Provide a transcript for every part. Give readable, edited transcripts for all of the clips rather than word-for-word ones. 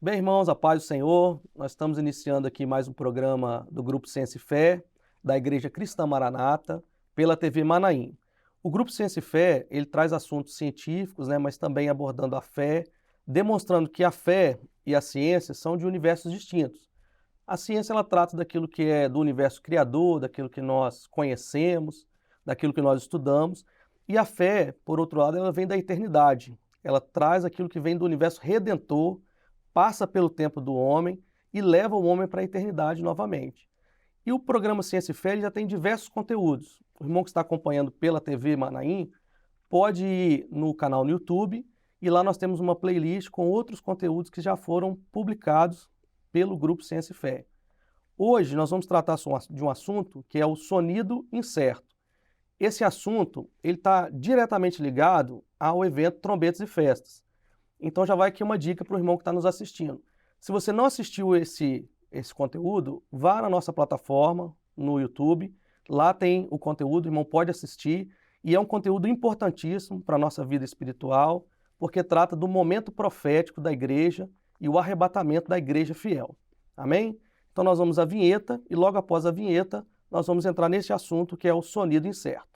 Bem, irmãos, a paz do Senhor, nós estamos iniciando aqui mais um programa do Grupo Ciência e Fé, da Igreja Cristã Maranata, pela TV Manaim. O Grupo Ciência e Fé, ele traz assuntos científicos, mas também abordando a fé, demonstrando que a fé e a ciência são de universos distintos. A ciência, ela trata daquilo que é do universo criador, daquilo que nós conhecemos, daquilo que nós estudamos, e a fé, por outro lado, ela vem da eternidade. Ela traz aquilo que vem do universo redentor, passa pelo tempo do homem e leva o homem para a eternidade novamente. E o programa Ciência e Fé ele já tem diversos conteúdos. O irmão que está acompanhando pela TV Manaim pode ir no canal no YouTube e lá nós temos uma playlist com outros conteúdos que já foram publicados pelo Grupo Ciência e Fé. Hoje nós vamos tratar de um assunto que é o sonido incerto. Esse assunto ele está diretamente ligado ao evento Trombetas e Festas. Então já vai aqui uma dica para o irmão que está nos assistindo. Se você não assistiu esse conteúdo, vá na nossa plataforma no YouTube. Lá tem o conteúdo, o irmão pode assistir. E é um conteúdo importantíssimo para a nossa vida espiritual, porque trata do momento profético da igreja e o arrebatamento da igreja fiel. Amém? Então nós vamos à vinheta e logo após a vinheta nós vamos entrar nesse assunto que é o sonido incerto.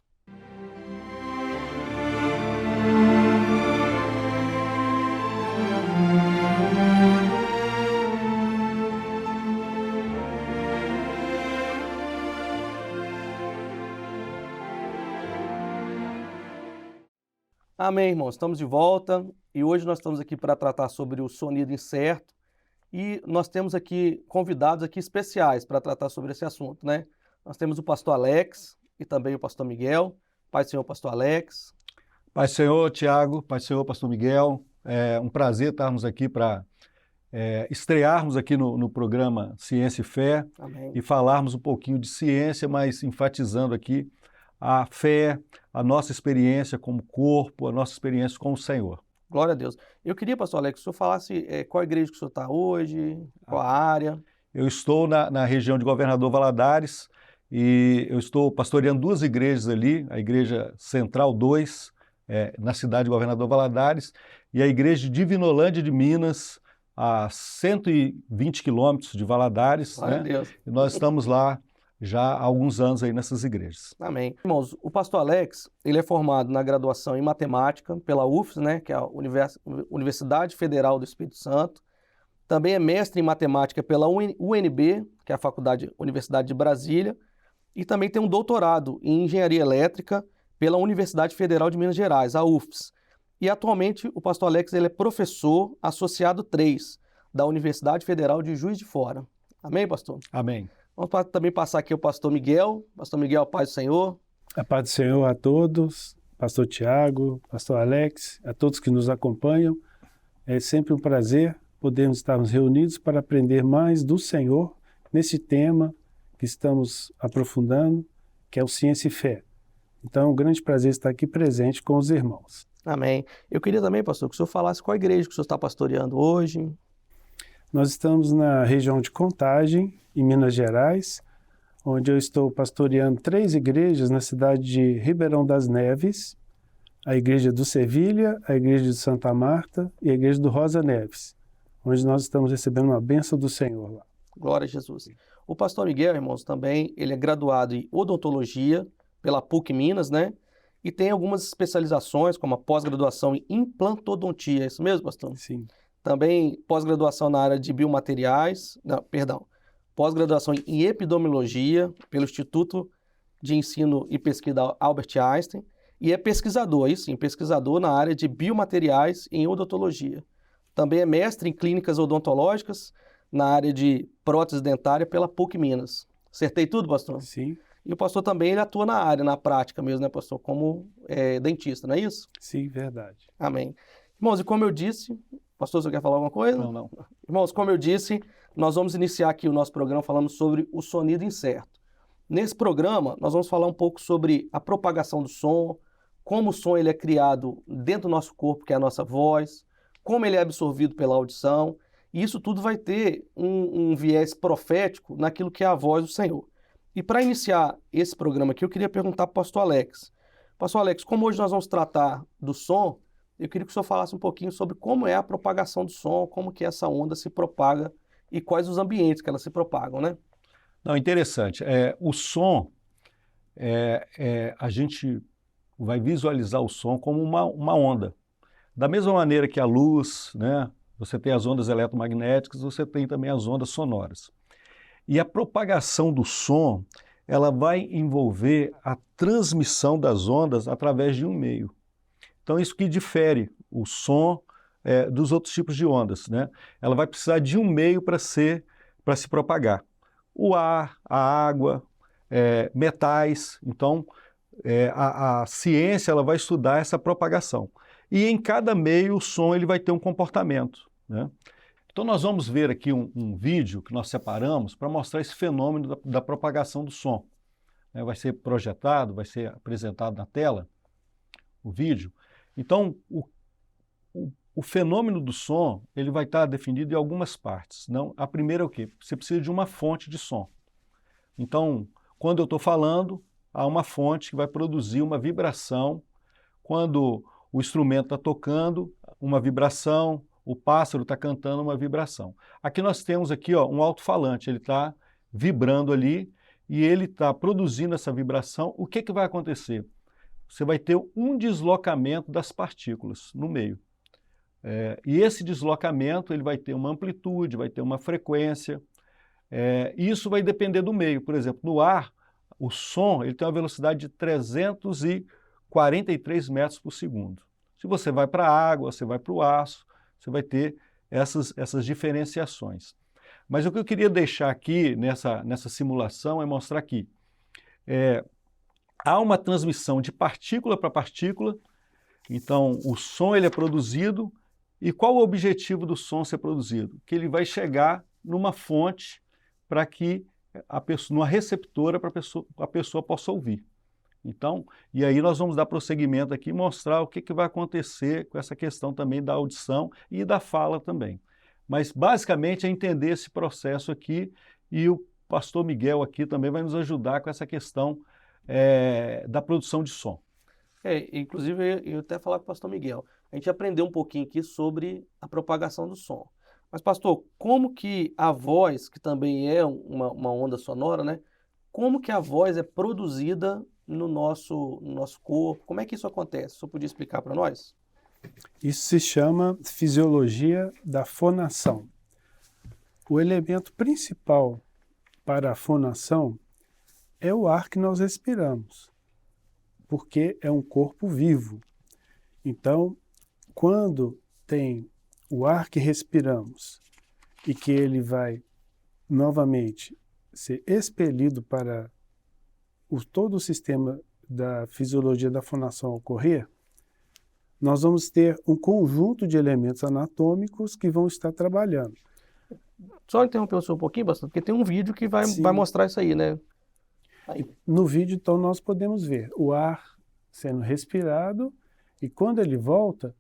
Amém, irmãos. Estamos de volta e hoje nós estamos aqui para tratar sobre o sonido incerto e nós temos aqui convidados aqui especiais para tratar sobre esse assunto, né? Nós temos o pastor Alex e também o pastor Miguel. Pai do Senhor, pastor Alex. Pai do Senhor, Tiago. Pai do Senhor, pastor Miguel. É um prazer estarmos aqui para estrearmos aqui no programa Ciência e Fé. Amém. E falarmos um pouquinho de ciência, mas enfatizando aqui a fé, a nossa experiência como corpo, a nossa experiência com o Senhor. Glória a Deus. Eu queria, pastor Alex, que o senhor falasse qual igreja que o senhor está hoje, qual a área. Eu estou na região de Governador Valadares e eu estou pastoreando duas igrejas ali, a Igreja Central 2, na cidade de Governador Valadares, e a Igreja de Divinolândia de Minas, a 120 quilômetros de Valadares. Glória a Deus. E nós estamos lá já há alguns anos aí nessas igrejas. Amém. Irmãos, o pastor Alex, ele é formado na graduação em matemática pela UFES, que é a Universidade Federal do Espírito Santo. Também é mestre em matemática pela UNB, que é a Universidade de Brasília. E também tem um doutorado em engenharia elétrica pela Universidade Federal de Minas Gerais, a UFES. E atualmente o pastor Alex ele é professor associado 3 da Universidade Federal de Juiz de Fora. Amém, pastor? Amém. Vamos também passar aqui o pastor Miguel. Pastor Miguel, paz do Senhor. A paz do Senhor a todos, pastor Tiago, pastor Alex, a todos que nos acompanham. É sempre um prazer podermos estarmos reunidos para aprender mais do Senhor nesse tema que estamos aprofundando, que é o Ciência e Fé. Então é um grande prazer estar aqui presente com os irmãos. Amém. Eu queria também, pastor, que o senhor falasse qual igreja que o senhor está pastoreando hoje. Nós estamos na região de Contagem, em Minas Gerais, onde eu estou pastoreando 3 igrejas na cidade de Ribeirão das Neves, a igreja do Sevilha, a igreja de Santa Marta e a igreja do Rosa Neves, onde nós estamos recebendo uma bênção do Senhor lá. Glória a Jesus. O pastor Miguel, irmãos, também, ele é graduado em odontologia pela PUC Minas, e tem algumas especializações, como a pós-graduação em implantodontia. É isso mesmo, pastor? Sim. Também pós-graduação na área de biomateriais, pós-graduação em epidemiologia pelo Instituto de Ensino e Pesquisa Albert Einstein e é pesquisador, aí sim, pesquisador na área de biomateriais em odontologia. Também é mestre em clínicas odontológicas na área de prótese dentária pela PUC Minas. Acertei tudo, pastor? Sim. E o pastor também ele atua na área, na prática mesmo, pastor? Como dentista, não é isso? Sim, verdade. Amém. Irmãos, e como eu disse... Pastor, você quer falar alguma coisa? Não. Irmãos, como eu disse, nós vamos iniciar aqui o nosso programa falando sobre o sonido incerto. Nesse programa, nós vamos falar um pouco sobre a propagação do som, como o som ele é criado dentro do nosso corpo, que é a nossa voz, como ele é absorvido pela audição, e isso tudo vai ter um viés profético naquilo que é a voz do Senhor. E para iniciar esse programa aqui, eu queria perguntar para o pastor Alex. Pastor Alex, como hoje nós vamos tratar do som, Eu queria que o senhor falasse um pouquinho sobre como é a propagação do som, como que essa onda se propaga e quais os ambientes que elas se propagam, né? Não, interessante. O som, a gente vai visualizar o som como uma onda. Da mesma maneira que a luz, né, você tem as ondas eletromagnéticas, você tem também as ondas sonoras. E a propagação do som, ela vai envolver a transmissão das ondas através de um meio. Então, isso que difere o som dos outros tipos de ondas, né? Ela vai precisar de um meio para se propagar. O ar, a água, metais. Então, a ciência ela vai estudar essa propagação. E em cada meio o som ele vai ter um comportamento, né? Então nós vamos ver aqui um vídeo que nós separamos para mostrar esse fenômeno da propagação do som. Vai ser projetado, vai ser apresentado na tela o vídeo. Então o fenômeno do som ele vai estar definido em algumas partes. Não, a primeira é o quê? Você precisa de uma fonte de som. Então, quando eu estou falando, há uma fonte que vai produzir uma vibração. Quando o instrumento está tocando, uma vibração, o pássaro está cantando uma vibração. Aqui nós temos aqui, ó, um alto-falante, ele está vibrando ali e ele está produzindo essa vibração. O que vai acontecer? Você vai ter um deslocamento das partículas no meio. E esse deslocamento ele vai ter uma amplitude, vai ter uma frequência. Isso vai depender do meio. Por exemplo, no ar, o som ele tem uma velocidade de 343 metros por segundo. Se você vai para a água, você vai para o aço, você vai ter essas diferenciações. Mas o que eu queria deixar aqui nessa simulação é mostrar que há uma transmissão de partícula para partícula. Então, o som ele é produzido. E qual o objetivo do som ser produzido? Que ele vai chegar numa fonte para que numa receptora para a pessoa possa ouvir. Então, e aí nós vamos dar prosseguimento aqui e mostrar o que vai acontecer com essa questão também da audição e da fala também. Mas, basicamente, é entender esse processo aqui e o pastor Miguel aqui também vai nos ajudar com essa questão da produção de som. Inclusive, eu até falar com o pastor Miguel. A gente aprendeu um pouquinho aqui sobre a propagação do som. Mas, pastor, como que a voz, que também é uma onda sonora, né? Como que a voz é produzida no nosso corpo? Como é que isso acontece? O senhor podia explicar para nós? Isso se chama fisiologia da fonação. O elemento principal para a fonação é o ar que nós respiramos, porque é um corpo vivo. Então, quando tem o ar que respiramos e que ele vai novamente ser expelido para todo o sistema da fisiologia da fonação ocorrer, nós vamos ter um conjunto de elementos anatômicos que vão estar trabalhando. Só interromper o senhor um pouquinho, pastor, porque tem um vídeo que vai mostrar isso aí, né? No vídeo, então, nós podemos ver o ar sendo respirado e quando ele volta,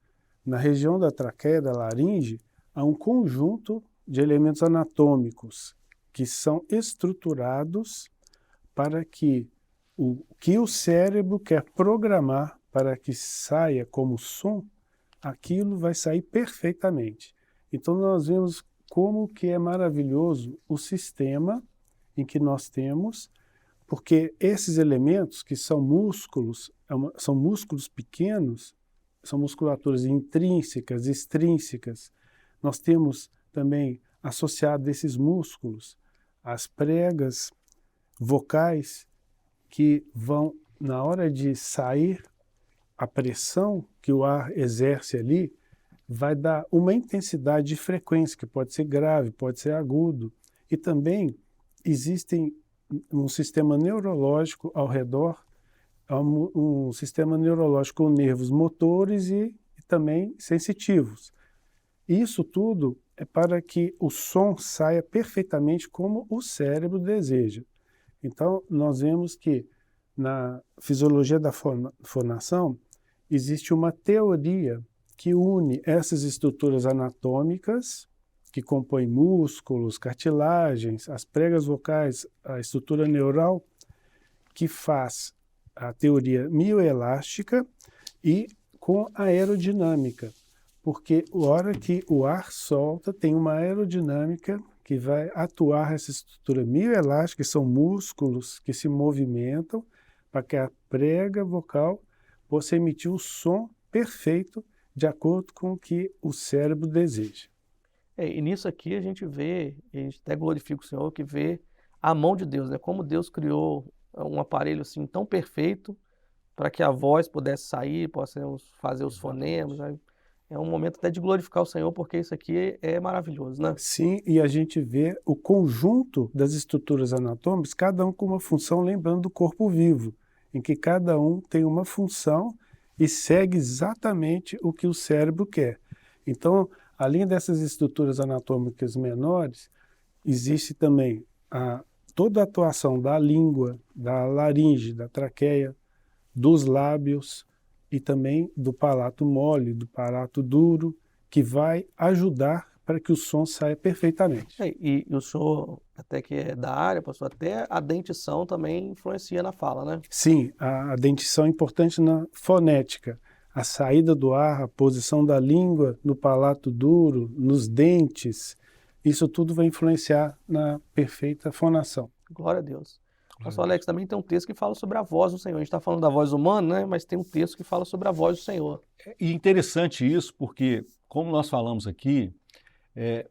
na região da traqueia, da laringe, há um conjunto de elementos anatômicos que são estruturados para que o cérebro quer programar para que saia como som, aquilo vai sair perfeitamente. Então nós vemos como que é maravilhoso o sistema em que nós temos, porque esses elementos que são músculos pequenos, são musculaturas intrínsecas, extrínsecas. Nós temos também associado a esses músculos as pregas vocais que vão, na hora de sair, a pressão que o ar exerce ali vai dar uma intensidade de frequência, que pode ser grave, pode ser agudo. E também existem um sistema neurológico ao redor, um sistema neurológico com nervos motores e também sensitivos. Isso tudo é para que o som saia perfeitamente como o cérebro deseja. Então, nós vemos que na fisiologia da fonação existe uma teoria que une essas estruturas anatômicas, que compõem músculos, cartilagens, as pregas vocais, a estrutura neural, que faz a teoria mioelástica e com a aerodinâmica, porque a hora que o ar solta, tem uma aerodinâmica que vai atuar essa estrutura mioelástica, que são músculos que se movimentam para que a prega vocal possa emitir o som perfeito de acordo com o que o cérebro deseja. E nisso aqui a gente vê, e a gente até glorifica o Senhor, que vê a mão de Deus, né? Como Deus criou um aparelho assim tão perfeito para que a voz pudesse sair, possamos fazer os fonemas, né? É um momento até de glorificar o Senhor, porque isso aqui é maravilhoso, né? Sim, e a gente vê o conjunto das estruturas anatômicas, cada um com uma função, lembrando do corpo vivo, em que cada um tem uma função e segue exatamente o que o cérebro quer. Então, além dessas estruturas anatômicas menores, existe também toda a atuação da língua, da laringe, da traqueia, dos lábios e também do palato mole, do palato duro, que vai ajudar para que o som saia perfeitamente. E o senhor, até que é da área, pastor, até a dentição também influencia na fala, né? Sim, a dentição é importante na fonética. A saída do ar, a posição da língua no palato duro, nos dentes, isso tudo vai influenciar na perfeita fonação. Glória a Deus. Pastor Alex, também tem um texto que fala sobre a voz do Senhor. A gente está falando da voz humana, né? Mas tem um texto que fala sobre a voz do Senhor. E interessante isso, porque, como nós falamos aqui,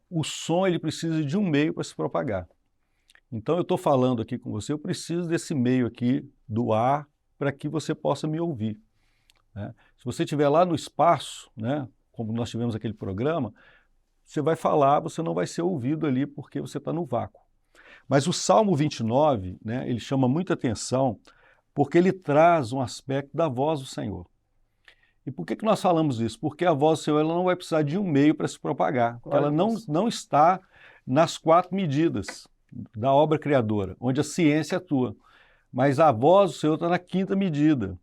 o som ele precisa de um meio para se propagar. Então, eu estou falando aqui com você, eu preciso desse meio aqui, do ar, para que você possa me ouvir, né? Se você estiver lá no espaço, né, como nós tivemos aquele programa, você vai falar, você não vai ser ouvido ali porque você está no vácuo. Mas o Salmo 29, né, ele chama muita atenção porque ele traz um aspecto da voz do Senhor. E por que nós falamos isso? Porque a voz do Senhor ela não vai precisar de um meio para se propagar. Ela não está nas 4 medidas da obra criadora, onde a ciência atua. Mas a voz do Senhor está na 5ª medida.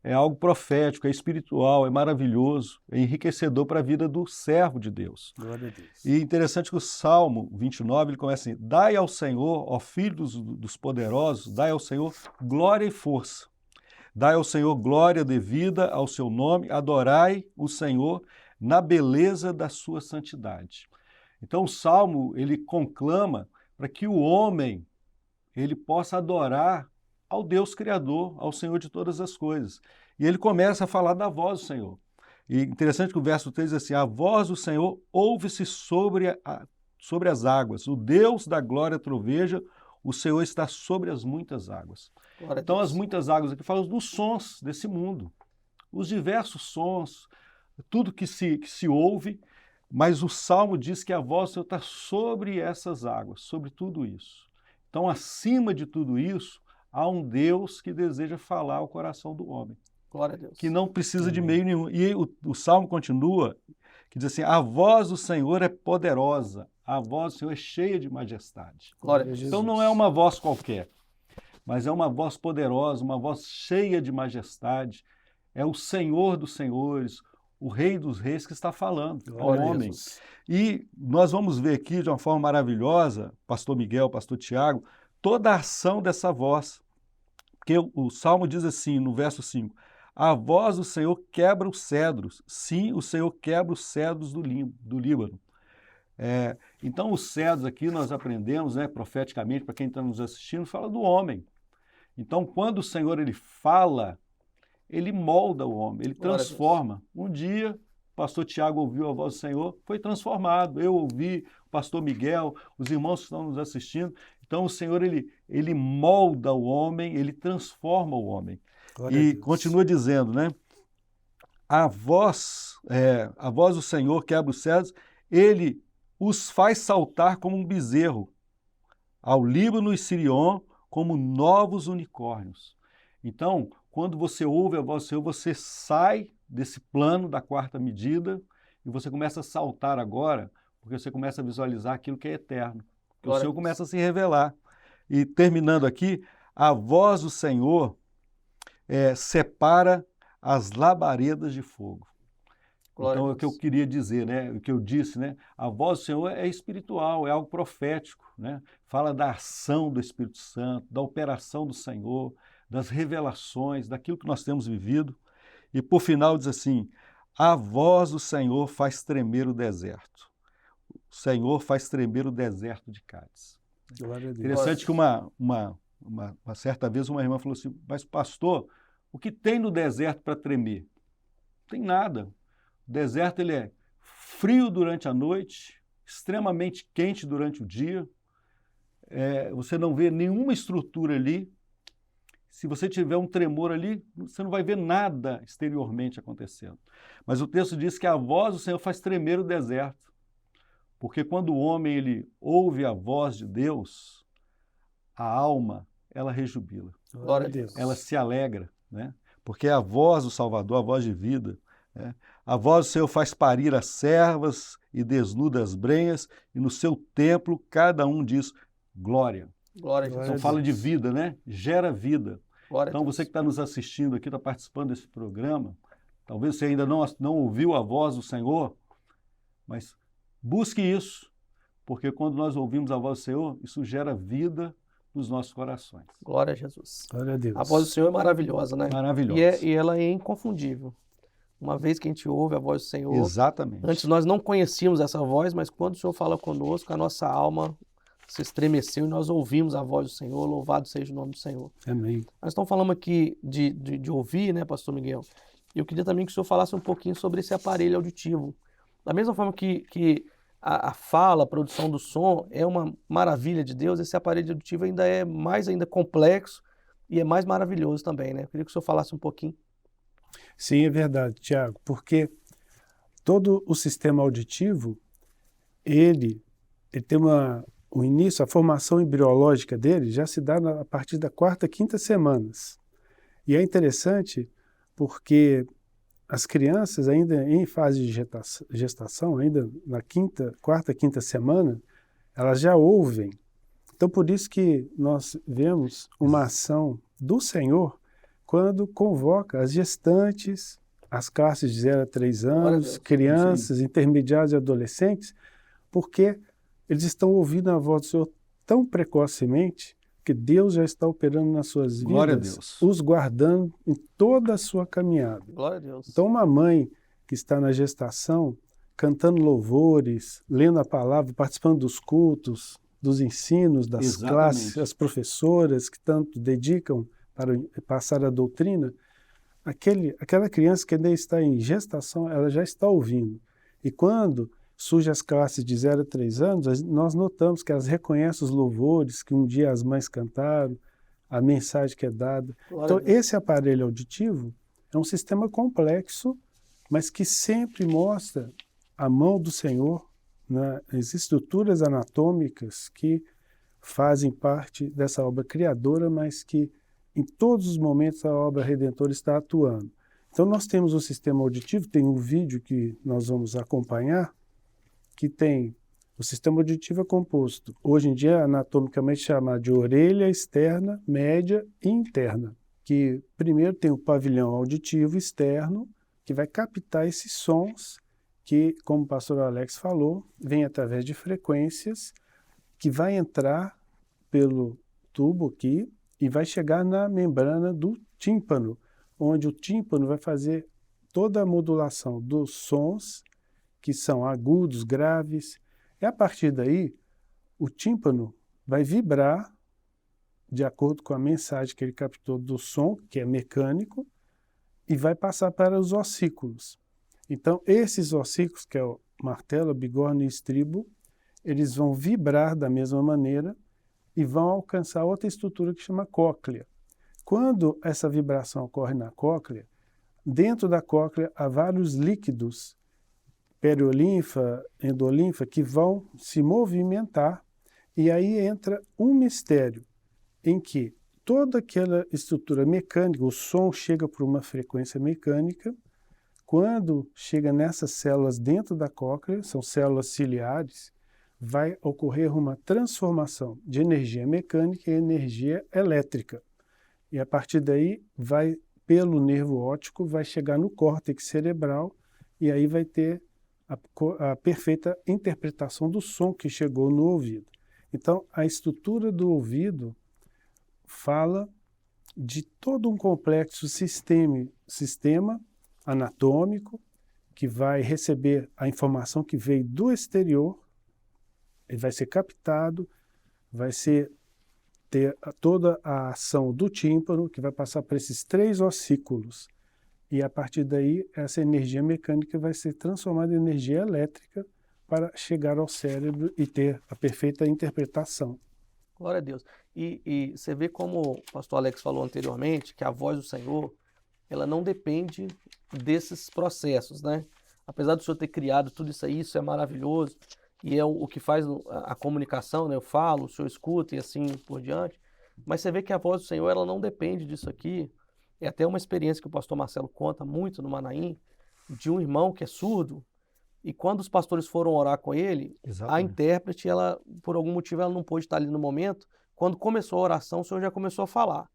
É algo profético, é espiritual, é maravilhoso, é enriquecedor para a vida do servo de Deus. Glória a Deus. E interessante que o Salmo 29, ele começa assim: dai ao Senhor, ó filho dos poderosos, dai ao Senhor glória e força. Dai ao Senhor glória devida ao seu nome, adorai o Senhor na beleza da sua santidade. Então o Salmo, ele conclama para que o homem ele possa adorar ao Deus Criador, ao Senhor de todas as coisas. E ele começa a falar da voz do Senhor. E interessante que o verso 3 diz assim: a voz do Senhor ouve-se sobre as águas, o Deus da glória troveja, o Senhor está sobre as muitas águas. Então as muitas águas aqui falam dos sons desse mundo, os diversos sons, tudo que se ouve, mas o Salmo diz que a voz do Senhor está sobre essas águas, sobre tudo isso. Então, acima de tudo isso, há um Deus que deseja falar ao coração do homem. Glória a Deus. Que não precisa de meio nenhum. E o Salmo continua, que diz assim: a voz do Senhor é poderosa, a voz do Senhor é cheia de majestade. Glória a Deus. Então não é uma voz qualquer, mas é uma voz poderosa, uma voz cheia de majestade. É o Senhor dos senhores, o Rei dos reis que está falando ao homem. E nós vamos ver aqui de uma forma maravilhosa, pastor Miguel, pastor Tiago, toda a ação dessa voz. Porque o Salmo diz assim, no verso 5, a voz do Senhor quebra os cedros. Sim, o Senhor quebra os cedros do Líbano. Então, os cedros aqui nós aprendemos, né, profeticamente, para quem está nos assistindo, fala do homem. Então, quando o Senhor ele fala, ele molda o homem, ele transforma. Um dia, o pastor Tiago ouviu a voz do Senhor, foi transformado. Eu ouvi, o pastor Miguel, os irmãos que estão nos assistindo. Então, o Senhor ele molda o homem, ele transforma o homem. E continua dizendo, né? A voz do Senhor quebra os cedros, ele os faz saltar como um bezerro, ao Líbano e Sirion como novos unicórnios. Então, quando você ouve a voz do Senhor, você sai desse plano da 4ª medida e você começa a saltar agora, porque você começa a visualizar aquilo que é eterno. O Senhor começa a se revelar. E terminando aqui, a voz do Senhor separa as labaredas de fogo. Então, é o que eu queria dizer, né? O que eu disse, né? A voz do Senhor é espiritual, é algo profético, né? Fala da ação do Espírito Santo, da operação do Senhor, das revelações, daquilo que nós temos vivido. E, por final, diz assim, A voz do Senhor faz tremer o deserto. O Senhor faz tremer o deserto de Cádiz. Glória a Deus. Interessante que uma certa vez uma irmã falou assim, mas pastor, o que tem no deserto para tremer? Não tem nada. O deserto ele é frio durante a noite, extremamente quente durante o dia, você não vê nenhuma estrutura ali. Se você tiver um tremor ali, você não vai ver nada exteriormente acontecendo. Mas o texto diz que a voz do Senhor faz tremer o deserto. Porque quando o homem ele ouve a voz de Deus, a alma, ela rejubila. Glória a Deus. Ela se alegra, né? Porque é a voz do Salvador, a voz de vida. Né? A voz do Senhor faz parir as servas e desnuda as brenhas, e no seu templo cada um diz glória. Glória a Jesus. Então fala de vida, né? Gera vida. Glória a Então Deus. você que está nos assistindo aqui, está participando desse programa, talvez você ainda não ouviu a voz do Senhor, mas busque isso, porque quando nós ouvimos a voz do Senhor, isso gera vida nos nossos corações. Glória a Jesus. Glória a Deus. A voz do Senhor é maravilhosa, né? Maravilhosa. E ela é inconfundível. Uma vez que a gente ouve a voz do Senhor, Exatamente. antes nós não conhecíamos essa voz, mas quando o Senhor fala conosco, a nossa alma se estremeceu e nós ouvimos a voz do Senhor. Louvado seja o nome do Senhor. Amém. Nós estamos falando aqui de ouvir, né, pastor Miguel? E eu queria também que o senhor falasse um pouquinho sobre esse aparelho auditivo. Da mesma forma que a fala, a produção do som é uma maravilha de Deus, esse aparelho auditivo ainda é mais ainda complexo e é mais maravilhoso também, né? Eu queria que o senhor falasse um pouquinho. Sim, é verdade, Tiago, porque todo o sistema auditivo, ele tem o início, a formação embriológica dele já se dá a partir da quarta, quinta semanas. E é interessante porque as crianças ainda em fase de gestação, ainda na quarta, quinta semana, elas já ouvem. Então, por isso que nós vemos uma ação do Senhor quando convoca as gestantes, as classes de 0 a 3 anos, crianças, intermediários e adolescentes, porque eles estão ouvindo a voz do Senhor tão precocemente que Deus já está operando nas suas vidas, Glória a Deus. os guardando em toda a sua caminhada. Glória a Deus. Então, uma mãe que está na gestação, cantando louvores, lendo a palavra, participando dos cultos, dos ensinos, das Exatamente. classes, as professoras que tanto dedicam para passar a doutrina, aquela criança que ainda está em gestação, ela já está ouvindo. E quando surgem as classes de 0 a 3 anos, nós notamos que elas reconhecem os louvores que um dia as mães cantaram, a mensagem que é dada. Então, esse aparelho auditivo é um sistema complexo, mas que sempre mostra a mão do Senhor nas estruturas anatômicas que fazem parte dessa obra criadora, mas que em todos os momentos a obra redentora está atuando. Então nós temos o sistema auditivo, tem um vídeo que nós vamos acompanhar, que tem o sistema auditivo é composto, hoje em dia anatomicamente chamado de orelha externa, média e interna, que primeiro tem o pavilhão auditivo externo, que vai captar esses sons que, como o pastor Alex falou, vem através de frequências, que vai entrar pelo tubo aqui e vai chegar na membrana do tímpano, onde o tímpano vai fazer toda a modulação dos sons, que são agudos, graves, e a partir daí, o tímpano vai vibrar de acordo com a mensagem que ele captou do som, que é mecânico, e vai passar para os ossículos. Então, esses ossículos, que é o martelo, a bigorna e o estribo, eles vão vibrar da mesma maneira e vão alcançar outra estrutura que chama cóclea. Quando essa vibração ocorre na cóclea, dentro da cóclea há vários líquidos, periolinfa, endolinfa, que vão se movimentar, e aí entra um mistério em que toda aquela estrutura mecânica, o som chega por uma frequência mecânica, quando chega nessas células dentro da cóclea, são células ciliares, vai ocorrer uma transformação de energia mecânica em energia elétrica. E a partir daí, vai pelo nervo óptico, vai chegar no córtex cerebral e aí vai ter a perfeita interpretação do som que chegou no ouvido. Então, a estrutura do ouvido fala de todo um complexo sistema anatômico que vai receber a informação que veio do exterior, ele vai ser captado, vai ter toda a ação do tímpano, que vai passar por esses 3 ossículos. E a partir daí, essa energia mecânica vai ser transformada em energia elétrica para chegar ao cérebro e ter a perfeita interpretação. Glória a Deus. E você vê como o pastor Alex falou anteriormente, que a voz do Senhor, ela não depende desses processos, né? Apesar do Senhor ter criado tudo isso é maravilhoso, e é o que faz a comunicação, né? Eu falo, o Senhor escuta e assim por diante, mas você vê que a voz do Senhor, ela não depende disso aqui. É até uma experiência que o pastor Marcelo conta muito no Manaim, de um irmão que é surdo, e quando os pastores foram orar com ele, a Exatamente. intérprete, ela, por algum motivo, ela não pôde estar ali no momento. Quando começou a oração, o Senhor já começou a falar.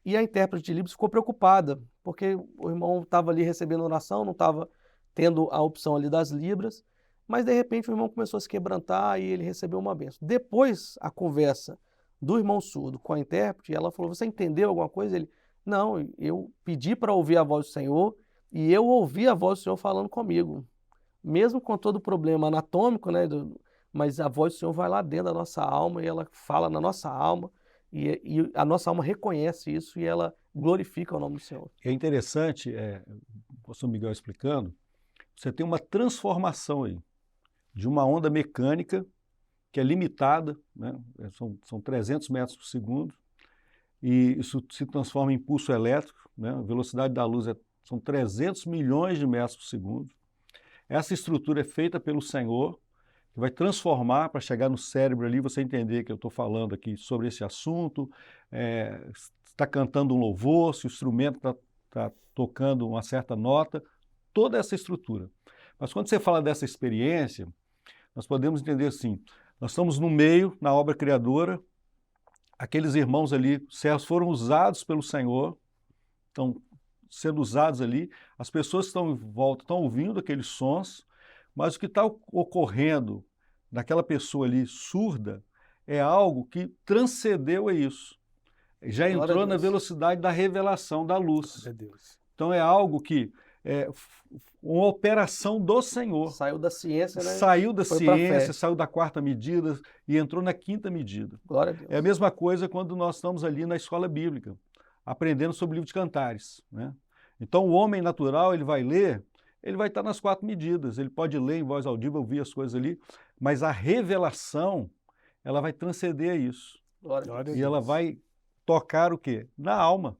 E a intérprete de Libras ficou preocupada, porque o irmão estava ali recebendo oração, não estava tendo a opção ali das Libras, mas de repente o irmão começou a se quebrantar e ele recebeu uma bênção. Depois, a conversa do irmão surdo com a intérprete, ela falou: você entendeu alguma coisa? Ele: não, eu pedi para ouvir a voz do Senhor e eu ouvi a voz do Senhor falando comigo. Mesmo com todo o problema anatômico, né, mas a voz do Senhor vai lá dentro da nossa alma e ela fala na nossa alma e a nossa alma reconhece isso e ela glorifica o nome do Senhor. É interessante, o pastor Miguel explicando, você tem uma transformação aí de uma onda mecânica que é limitada, né? São 300 metros por segundo, e isso se transforma em impulso elétrico, né? A velocidade da luz são 300 milhões de metros por segundo. Essa estrutura é feita pelo Senhor, que vai transformar para chegar no cérebro ali, você entender que eu estou falando aqui sobre esse assunto, está cantando um louvor, se o instrumento está tocando uma certa nota, toda essa estrutura. Mas quando você fala dessa experiência, nós podemos entender assim, nós estamos no meio, na obra criadora, aqueles irmãos ali, servos, foram usados pelo Senhor, estão sendo usados ali, as pessoas que estão em volta estão ouvindo aqueles sons, mas o que está ocorrendo naquela pessoa ali surda é algo que transcendeu a isso. Já Glória a entrou na Deus. velocidade da revelação da luz. Glória a Deus. Então é algo que uma operação do Senhor. Saiu da ciência, né? Saiu da Foi pra ciência, fé. saiu da 4ª medida e entrou na 5ª medida. Glória a Deus. É a mesma coisa quando nós estamos ali na escola bíblica, aprendendo sobre o livro de Cantares, né? Então o homem natural, ele vai ler, ele vai estar nas 4 medidas, ele pode ler em voz audível, ouvir as coisas ali, mas a revelação, ela vai transcender isso. Glória a Glória Deus. a E ela Deus. vai tocar o quê? Na alma.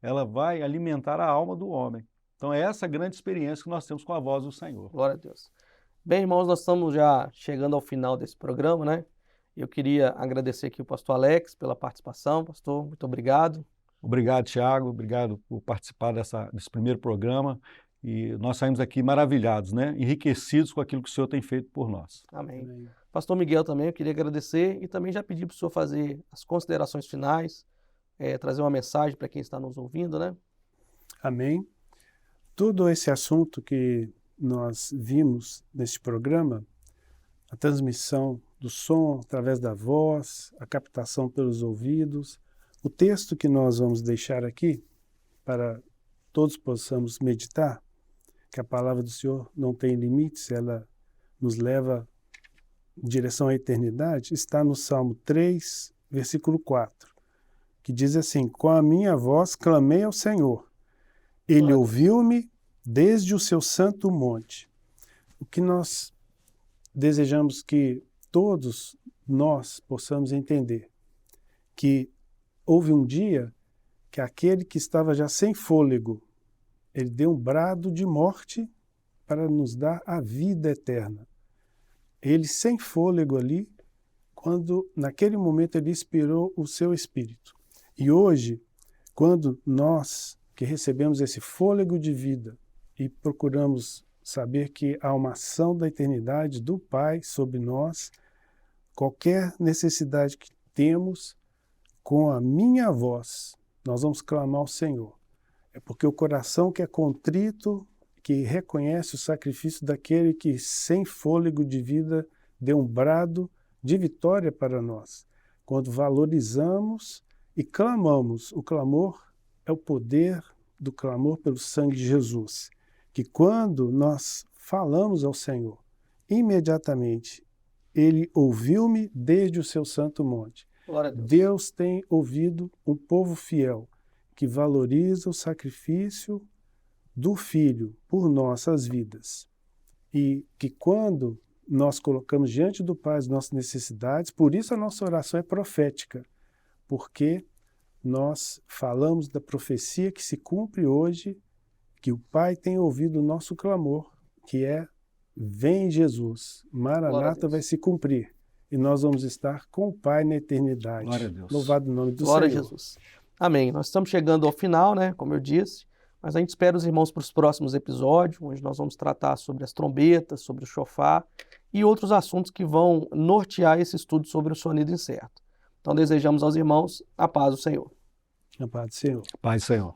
Ela vai alimentar a alma do homem. Então é essa grande experiência que nós temos com a voz do Senhor. Glória a Deus. Bem, irmãos, nós estamos já chegando ao final desse programa, né? Eu queria agradecer aqui o pastor Alex pela participação. Pastor, muito obrigado. Obrigado, Tiago. Obrigado por participar desse primeiro programa. E nós saímos aqui maravilhados, né? Enriquecidos com aquilo que o Senhor tem feito por nós. Amém. Amém. Pastor Miguel também, eu queria agradecer e também já pedir para o senhor fazer as considerações finais, trazer uma mensagem para quem está nos ouvindo, né? Amém. Todo esse assunto que nós vimos neste programa, a transmissão do som através da voz, a captação pelos ouvidos, o texto que nós vamos deixar aqui, para todos possamos meditar, que a palavra do Senhor não tem limites, ela nos leva em direção à eternidade, está no Salmo 3, versículo 4, que diz assim: com a minha voz clamei ao Senhor, Ele ouviu-me desde o seu santo monte. O que nós desejamos que todos nós possamos entender, que houve um dia que aquele que estava já sem fôlego, ele deu um brado de morte para nos dar a vida eterna. Ele sem fôlego ali, quando naquele momento ele expirou o seu espírito. E hoje, quando nós que recebemos esse fôlego de vida e procuramos saber que há uma ação da eternidade do Pai sobre nós, qualquer necessidade que temos, com a minha voz, nós vamos clamar ao Senhor. É porque o coração que é contrito, que reconhece o sacrifício daquele que sem fôlego de vida deu um brado de vitória para nós. Quando valorizamos e clamamos, o clamor é o poder do clamor pelo sangue de Jesus, que quando nós falamos ao Senhor, imediatamente Ele ouviu-me desde o seu santo monte. Glória a Deus. Deus tem ouvido um povo fiel que valoriza o sacrifício do Filho por nossas vidas. E que quando nós colocamos diante do Pai as nossas necessidades, por isso a nossa oração é profética, porque nós falamos da profecia que se cumpre hoje, que o Pai tem ouvido o nosso clamor, que é: vem Jesus, Maranata vai se cumprir, e nós vamos estar com o Pai na eternidade. Glória a Deus. Louvado o nome do Glória Senhor. a Jesus. Amém. Nós estamos chegando ao final, né? Como eu disse, mas a gente espera os irmãos para os próximos episódios, onde nós vamos tratar sobre as trombetas, sobre o shofar e outros assuntos que vão nortear esse estudo sobre o sonido incerto. Então desejamos aos irmãos a paz do Senhor. A paz do Senhor. Pai, Senhor.